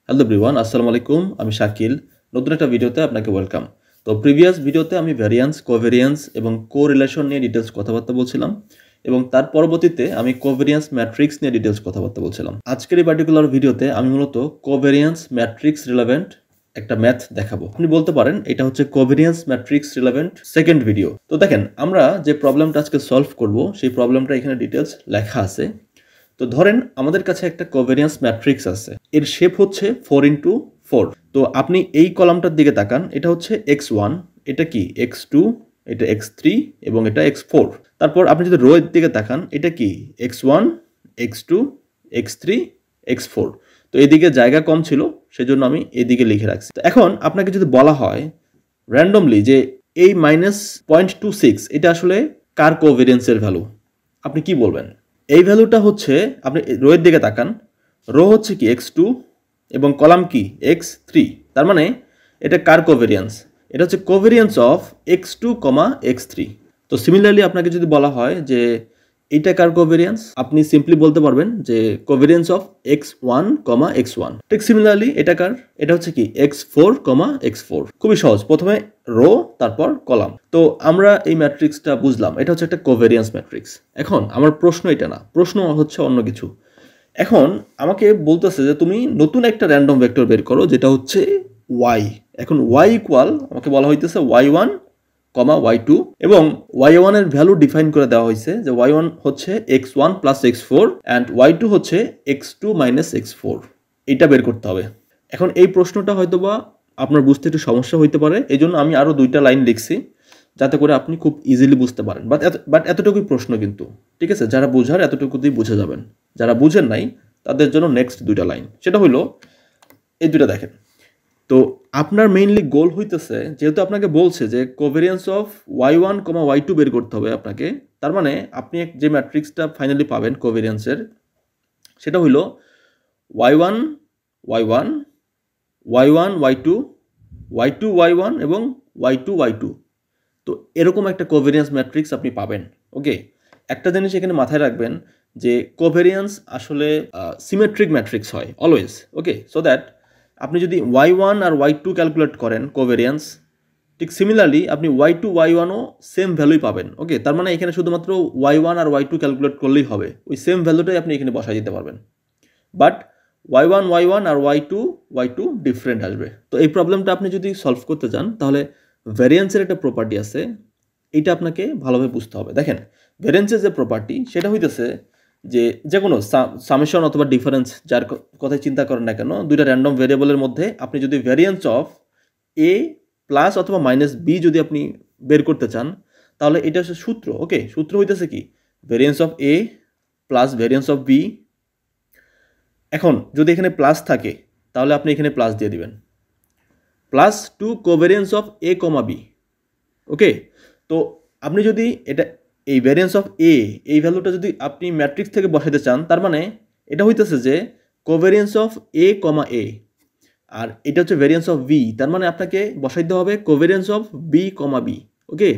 Hello everyone, আসসালামু আলাইকুম। আমি শাকিল। নতুন একটা ভিডিওতে আপনাকে ওয়েলকাম। তো প্রিভিয়াস ভিডিওতে আমি ভ্যারিয়ান্স, কোভেরিয়েন্স এবং কোরিলেশন নিয়ে ডিটেলস কথাবার্তা বলছিলাম এবং তার পরবর্তীতে আমি কোভেরিয়েন্স ম্যাট্রিক্স নিয়ে ডিটেলস কথাবার্তা বলছিলাম। আজকের এই পার্টিকুলার ভিডিওতে আমি মূলত কোভেরিয়েন্স ম্যাট্রিক্স রিলেভেন্ট একটা ম্যাথ দেখাবো। আপনি বলতে পারেন এটা হচ্ছে covariance matrix relevant second video. তো দেখেন, আমরা যে প্রবলেমটা আজকে সলভ করব সেই প্রবলেমটা এখানে ডিটেলস লেখা আছে। তো ধরেন আমাদের কাছে একটা কোভেরিয়েন্স ম্যাট্রিক্স আছে, এর শেপ হচ্ছে 4x4। তো আপনি এই কলামটার দিকে তাকান, এটা হচ্ছে x1, এটা কি x2, এটা x3 এবং এটা x4। তারপর আপনি যদি রো এর দিকে তাকান, এটা কি x1, x2, x3, x4। তো এদিকে জায়গা কম ছিল, সেজন্য আমি এদিকে লিখে রাখছি। তো এখন আপনাকে যদি বলা হয় র্যান্ডমলি যে এই -0.26 এটা আসলে কার কোভেরিয়েন্সের ভ্যালু, আপনি কি বলবেন? এই ভ্যালুটা হচ্ছে, আপনি রো এর দিকে তাকান, রো হচ্ছে কি x2 এবং কলাম কি x3। তার মানে এটা কার কোভেরিয়েন্স? এটা হচ্ছে কোভেরিয়েন্স অফ x2, x3। তো সিমিলারলি আপনাকে যদি বলা হয় যে এইটা কার কোভেরিয়েন্স, আপনি সিম্পলি বলতে পারবেন যে কোভেরিয়েন্স অফ x1, x1। ঠিক সিমিলারলি এটা কার? এটা হচ্ছে কি x4, x4। খুবই সহজ, প্রথমে রো তারপর কলাম। তো আমরা এই ম্যাট্রিক্সটা বুঝলাম, এটা হচ্ছে একটা কোভেরিয়েন্স ম্যাট্রিক্স। এখন আমার প্রশ্ন এটা না, প্রশ্ন হচ্ছে অন্য কিছু। এখন আমাকে বলতেছে যে তুমি নতুন একটা র্যান্ডম ভেক্টর বের করো যেটা হচ্ছে y। এখন y ইকুয়াল, আমাকে বলা হইতেছে y1, y2 এবং y1 এর ভ্যালু ডিফাইন করে দেওয়া হয়েছে যে y1 হচ্ছে x1 plus x4 and y2 হচ্ছে x2 মাইনাস x4। এটা বের করতে হবে। এখন এই প্রশ্নটা হয়তোবা আপনার বুঝতে একটু সমস্যা হইতে পারে, এই জন্য আমি আরও 2টা লাইন লিখছি যাতে করে আপনি খুব ইজিলি বুঝতে পারেন। বাট এতটুকুই প্রশ্ন কিন্তু, ঠিক আছে? যারা বুঝার এতটুকুতেই বুঝে যাবেন, যারা বুঝেন নাই তাদের জন্য নেক্সট 2টা লাইন। সেটা হলো এই 2টা দেখেন। তো আপনার মেইনলি গোল হইতেছে, যেহেতু আপনাকে বলছে যে কোভেরিয়েন্স অফ y1, y2 বের করতে হবে আপনাকে, তার মানে আপনি যে ম্যাট্রিক্সটা ফাইনালি পাবেন কোভেরিয়েন্সের, সেটা হইল y1, y1, y1, y2, y2, y1 এবং y2, y2। তো এরকম একটা কোভেরিয়েন্স ম্যাট্রিক্স আপনি পাবেন। ওকে, একটা জিনিস এখানে মাথায় রাখবেন যে কোভেরিয়েন্স আসলে সিমেট্রিক ম্যাট্রিক্স হয় অলওয়েজ। ওকে, সো দ্যাট আপনি যদি y1 আর y2 ক্যালকুলেট করেন কোভেরিয়েন্স, ঠিক সিমিলারলি আপনি y2, y1ও সেম ভ্যালুই পাবেন। ওকে, তার মানে এখানে শুধুমাত্র y1 আর y2 ক্যালকুলেট করলেই হবে, ওই সেম ভ্যালুটাই আপনি এখানে বসাই দিতে পারবেন। But y1, y1 R y2 different আসবে। তো এই প্রবলেমটা আপনি যদি সলভ করতে চান তাহলে ভ্যারিয়েন্সের একটা প্রপার্টি আছে, এইটা আপনাকে ভালোভাবে বুঝতে হবে। দেখেন, ভ্যারিয়েন্সের যে প্রপার্টি সেটা হইতেছে যে কোনো সামেশন অথবা ডিফারেন্স যার কথাই চিন্তা করেন না কেন, 2টা র্যান্ডম ভেরিয়েবলের মধ্যে আপনি যদি ভ্যারিয়েন্স অফ এ প্লাস অথবা মাইনাস বি যদি আপনি বের করতে চান, তাহলে এটা হচ্ছে সূত্র। ওকে, সূত্র হইতেছে কি variance of A plus variance of B. এখন যদি এখানে প্লাস থাকে তাহলে আপনি এখানে প্লাস দিয়ে দিবেন, plus two covariance of A, B. Okay, তো আপনি যদি এটা এই ভ্যারিয়েন্স অফ এ, এই ভ্যালুটা যদি আপনি ম্যাট্রিক্স থেকে বসাতে চান, তার মানে এটা হইতেছে যে কোভেরিয়েন্স অফ এ, এ। আর এটা হচ্ছে ভ্যারিয়েন্স অফ বি, তার মানে আপনাকে বসাইতে হবে কোভেরিয়েন্স অফ বি, বি। ওকে,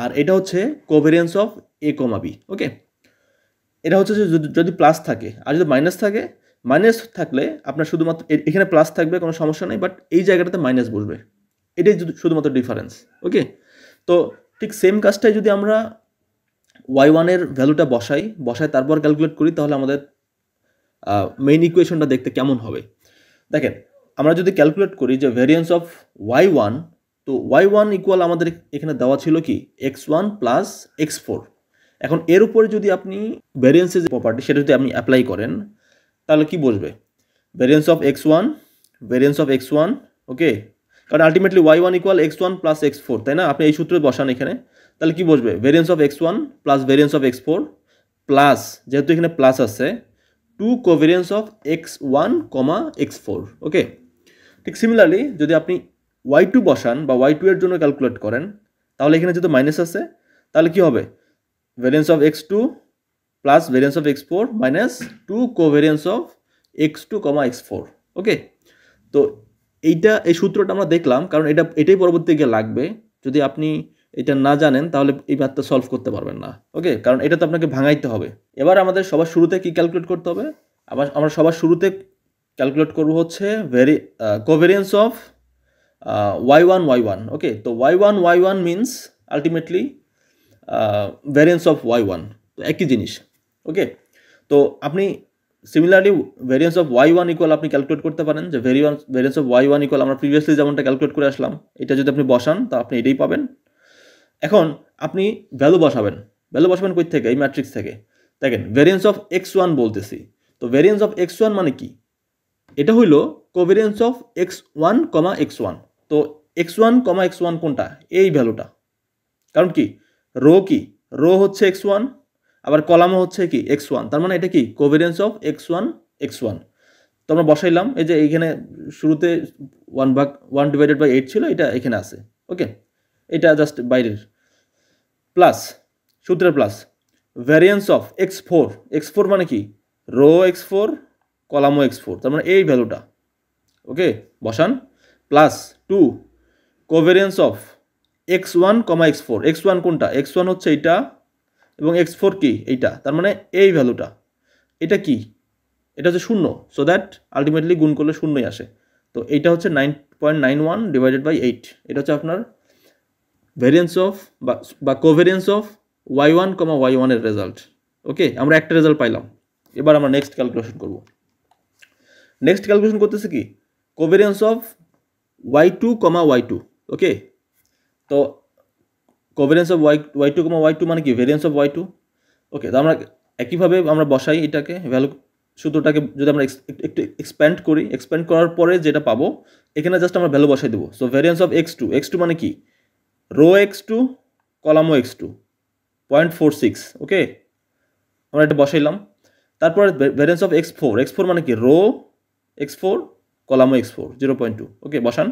আর এটা হচ্ছে কোভেরিয়েন্স অফ এ, বি। ওকে, এটা হচ্ছে যে যদি প্লাস থাকে, আর যদি মাইনাস থাকে, মাইনাস থাকলে আপনার শুধুমাত্র এখানে প্লাস থাকবে, কোনো সমস্যা নেই, বাট এই জায়গাটাতে মাইনাস বসবে, এটাই শুধুমাত্র ডিফারেন্স। ওকে, তো ঠিক সেম কাজটাই যদি আমরা y1 এর ভ্যালুটা বসাই তারপর ক্যালকুলেট করি, তাহলে আমাদের মেইন ইকুয়েশনটা দেখতে কেমন হবে দেখেন। আমরা যদি ক্যালকুলেট করি যে ভ্যারিয়েন্স অফ y1, তো y1 ইকুয়াল আমাদের এখানে দেওয়া ছিল কি x1 প্লাস x4। এখন এর উপরে যদি আপনি ভ্যারিয়েন্সের যে প্রপার্টি সেটা যদি আপনি অ্যাপ্লাই করেন, তাহলে কি বসবে? Variance of x1, variance of x1। ওকে, কারণ ultimately y1 equal x1 plus x4, তাই না? আপনি এই সূত্রে বসান এখানে, তাহলে কি বসবে? Variance of x1 plus variance of x4 plus, যেহেতু এখানে প্লাস আছে, two covariance of x1, x4। ওকে, ঠিক সিমিলারলি যদি আপনি y2 বসান বা y2 এর জন্য ক্যালকুলেট করেন, তাহলে এখানে যেহেতু মাইনাস আছে, তাহলে কি হবে? Variance of x2 plus variance of x4 minus two covariance of x2, x4। Okay, তো এই সূত্রটা আমরা দেখলাম, কারণ এটাই পরবর্তী গিয়ে লাগবে। যদি আপনি এটা না জানেন তাহলে এই ম্যাথটা সলভ করতে পারবেন না। ওকে, কারণ এটা তো আপনাকে ভাঙাইতে হবে। এবার আমাদের সবার শুরুতে কি ক্যালকুলেট করতে হবে? আমরা সবার শুরুতে ক্যালকুলেট করব হচ্ছে কোভেরিয়েন্স অফ y1 ওকে। তো y1 means ultimately variance of y1, তো একই জিনিস। ওকে, তো আপনি similarly variance of y1 equal আপনি ক্যালকুলেট করতে পারেন, যে ভ্যারিয়েন্স অফ y1 ইকুয়াল আমরা প্রিভিয়াসলি যেমনটা ক্যালকুলেট করে আসলাম, এটা যদি আপনি বসান তা আপনি এটাই পাবেন। এখন আপনি ভ্যালু বসাবেন কই থেকে? এই ম্যাট্রিক্স থেকে। দেখেন ভ্যারিয়েন্স অফ x1 বলতেছি, তো ভ্যারিয়েন্স অফ x1 মানে কি? এটা হইল কোভেরিয়েন্স অফ x1, x1। তো x1 কোনটা? এই ভ্যালুটা। কারণ কি রো হচ্ছে x1, আবার কলামও হচ্ছে কি x1, তার মানে এটা কি কোভেরিয়েন্স অফ x1। তো আমরা বসাইলাম, এই যে এইখানে শুরুতে 1/8 ছিল, এটা এখানে আছে। ওকে, এটা জাস্ট বাইরের প্লাস, সূত্রের প্লাস ভ্যারিয়েন্স অফ x4 মানে কি রো x4 কলামও x4, তার মানে এই ভ্যালুটা। ওকে, বসান plus 2 covariance of x1, x1 কোনটা? x1 হচ্ছে এইটা এবং x4 কি এইটা, তার মানে এই ভ্যালুটা। এটা কি? এটা হচ্ছে 0, সো দ্যাট আলটিমেটলি গুণ করলে 0ই আসে। তো এইটা হচ্ছে 9.91 ডিভাইডেড বাই 8, এটা হচ্ছে আপনার ভ্যারিয়েন্স অফ বা কোভেরিয়েন্স অফ y1, y1 এর রেজাল্ট। ওকে, আমরা একটা রেজাল্ট পাইলাম। এবার আমরা নেক্সট ক্যালকুলেশন করব। নেক্সট ক্যালকুলেশন করতেছে কি কোভেরিয়েন্স অফ y2, y2। ওকে, তো কোভেরিয়েন্স অফ y2, y2 মানে কি ভ্যারিয়েন্স অফ y2। ওকে, তো আমরা একইভাবে আমরা বসাই এটাকে, ভ্যালু সূত্রটাকে যদি আমরা একটু এক্সপ্যান্ড করার পরে যেটা পাবো, এখানে জাস্ট আমরা ভ্যালু বসাই দেবো। সো ভ্যারিয়েন্স অফ x2 মানে কি রো x2 কলামও x2 0.46। ওকে, আমরা এটা বসাইলাম। তারপরে ভ্যারিয়েন্স অফ x4 মানে কি রো x4 কলামও x4 0.2। ওকে, বসান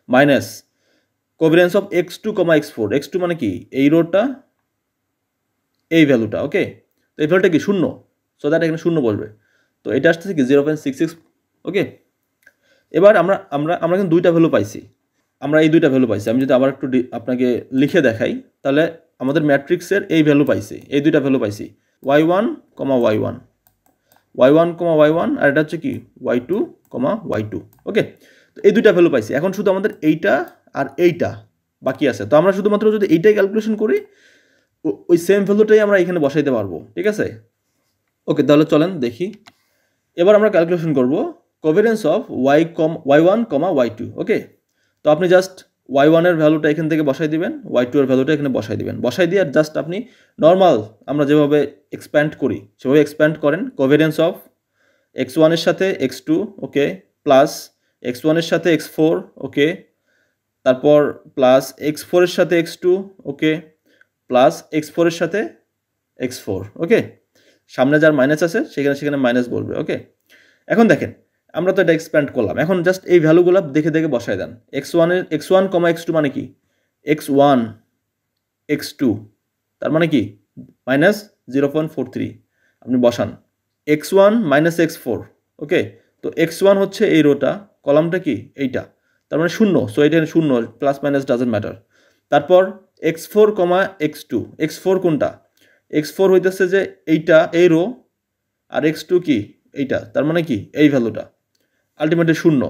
মাইনাস কোভেরিয়েন্স অফ x2 মানে কি এই রোটা এই ভ্যালুটা। ওকে, তো এই ভ্যালুটা কি 0, সো দ্যাট এখানে 0 বসবে। তো এটা আসতেছে কি 0.66। ওকে, এবার আমরা কিন্তু দুইটা ভ্যালু পাইছি, এই দুইটা ভ্যালু পাইছি। আমি যদি আবার একটু আপনাকে লিখে দেখাই, তাহলে আমাদের ম্যাট্রিক্সের এই ভ্যালু পাইছি, এই দুইটা ভ্যালু পাইছি y1, y1 আর এটা হচ্ছে কি y2, y2। ওকে, তো এই দুইটা ভ্যালু পাইছি। এখন শুধু আমাদের এইটা আর এইটা বাকি আছে। তো আমরা শুধুমাত্র যদি এইটাই ক্যালকুলেশন করি, ওই সেম ভ্যালুটাই আমরা এখানে বসাইতে পারবো। ঠিক আছে, ওকে, তাহলে চলেন দেখি। এবার আমরা ক্যালকুলেশন করব কোভেরিয়েন্স অফ y1, y2। ওকে, তো আপনি জাস্ট y1 এর ভ্যালুটা এখান থেকে বসাই দিবেন, y2 এর ভ্যালুটা এখানে বসাই দিবেন। বসাই দিয়ে আর জাস্ট আপনি নর্মাল আমরা যেভাবে এক্সপ্যান্ড করি সেভাবে এক্সপ্যান্ড করেন। কোভেরিয়েন্স অফ x1 এর সাথে x2, ওকে, প্লাস x1 এর সাথে x4, ওকে, তারপর প্লাস x4 এর সাথে x2, ওকে, প্লাস x4 এর সাথে x4। ওকে, সামনে যার মাইনাস আছে সেখানে মাইনাস বলবে। ওকে, এখন দেখেন আমরা তো এটা এক্সপ্যান্ড করলাম, এখন জাস্ট এই ভ্যালুগুলো দেখে বসায় দেন। x1, x2 মানে কি x1, x2, তার মানে কি মাইনাস 0.43। আপনি বসান x1 মাইনাস x4। ওকে, তো x1 হচ্ছে এই রোটা, কলামটা কি এইটা, তার মানে 0, সো এটা 0, প্লাস মাইনাস ডাজেন্ট ম্যাটার। তারপর x4, x2, x4 কোনটা? x4 হইতেছে যে এইটা এই রো, আর x2 কি এইটা, তার মানে কি এই ভ্যালুটা আলটিমেটলি 0।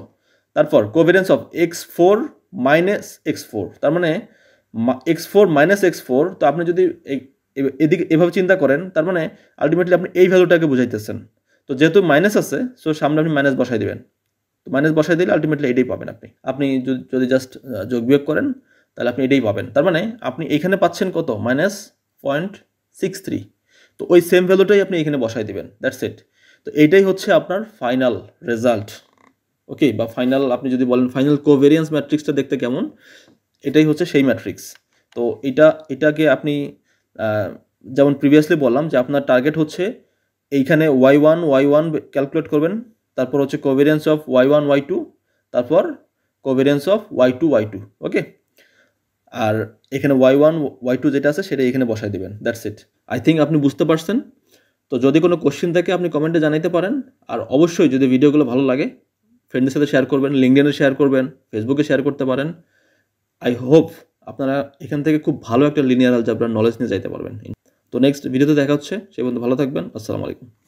তারপর covariance of x4 minus x4, তার মানে x4 মাইনাস x4। তো আপনি যদি এদিকে এভাবে চিন্তা করেন, তার মানে আলটিমেটলি আপনি এই ভ্যালুটাকে বুঝাইতেছেন। তো যেহেতু মাইনাস আছে, সো সামনে আপনি মাইনাস বসাই দিবেন। তো মাইনাস বসাই দিলে আলটিমেটলি এটাই পাবেন। আপনি যদি জাস্ট যোগ বিয়োগ করেন তাহলে আপনি এটাই পাবেন। তার মানে আপনি এখানে পাচ্ছেন কত? মাইনাস 0.63। তো ওই সেম ভ্যালুটাই আপনি এখানে বসাই দিবেন, দ্যাটস ইট। তো এইটাই হচ্ছে আপনার ফাইনাল রেজাল্ট। ওকে, বা ফাইনাল আপনি যদি বলেন ফাইনাল কোভেরিয়েন্স ম্যাট্রিক্সটা দেখতে কেমন, এটাই হচ্ছে সেই ম্যাট্রিক্স। তো এটাকে আপনি যেমন প্রিভিয়াসলি বললাম যে আপনার টার্গেট হচ্ছে এইখানে y1 ক্যালকুলেট করবেন, তারপর হচ্ছে কোভেরিয়েন্স অফ y1, y2, তারপর কোভেরিয়েন্স অফ y2, y2। ওকে, আর এখানে y1, y2 যেটা আছে সেটা এখানে বসাই দিবেন, দ্যাটস ইট। আই থিঙ্ক আপনি বুঝতে পারছেন। তো যদি কোনো কোশ্চেন থাকে আপনি কমেন্টে জানাতে পারেন। আর অবশ্যই যদি ভিডিওগুলো ভালো লাগে ফ্রেন্ডদের সাথে শেয়ার করবেন, লিঙ্কডইনে শেয়ার করবেন, ফেসবুকে শেয়ার করতে পারেন। আই হোপ আপনারা এখান থেকে খুব ভালো একটা লিনিয়ার অ্যালজেব্রার নলেজ নিয়ে যাইতে পারবেন। তো নেক্সট ভিডিওতে দেখা হচ্ছে, সে পর্যন্ত ভালো থাকবেন। আসসালামু আলাইকুম।